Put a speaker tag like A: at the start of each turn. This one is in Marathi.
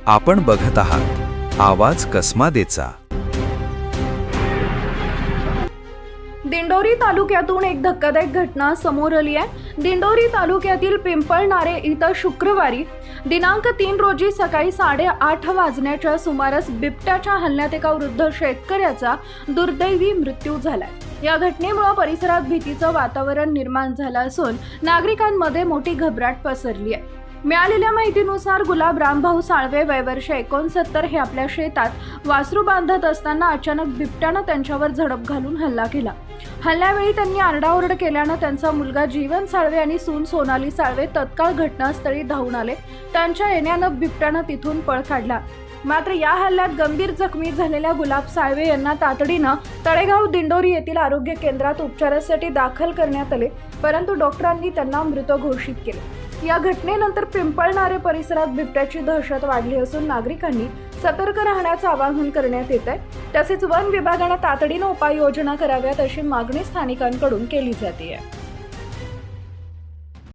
A: आपण बघत आहात आवाज कसमादेचा।
B: दिंडोरी तालुक्यातून एक धक्कादायक घटना समोर आली आहे। दिंडोरी तालुक्यातील पिंपळनारे इथं शुक्रवारी दिनांक 3 रोजी सकाळी 8:30 वाजण्याच्या सुमारास बिबट्याच्या हल्ल्यात एका वृद्ध शेतकऱ्याचा दुर्दैवी मृत्यू झालाय। या घटनेमुळे परिसरात भीतीचं वातावरण निर्माण झालं असून नागरिकांमध्ये मोठी घबराट पसरली आहे। मिळालेल्या माहितीनुसार गुलाब रामभाऊ साळवे वय वर्ष 69 हे आपल्या शेतात वासरू बांधत असताना अचानक बिबट्यानं त्यांच्यावर झडप घालून हल्ला केला। हल्ल्यावेळी त्यांनी आरडाओरड केल्यानं त्यांचा मुलगा जीवन साळवे आणि सून सोनाली साळवे तत्काळ घटनास्थळी धावून आले। त्यांच्या येण्यानं बिबट्यानं तिथून पळ काढला। मात्र या हल्ल्यात गंभीर जखमी झालेल्या गुलाब साळवे यांना तातडीनं तळेगाव दिंडोरी येथील आरोग्य केंद्रात उपचारासाठी दाखल करण्यात आले, परंतु डॉक्टरांनी त्यांना मृत घोषित केले। या घटनेनंतर पिंपळनारे परिसरात बिबट्याची दहशत वाढली असून नागरिकांनी सतर्क राहण्याचं आवाहन करण्यात येत आहे। तसेच वन विभागाने तातडीनं उपाययोजना कराव्यात अशी मागणी स्थानिकांकडून केली जाते आहे।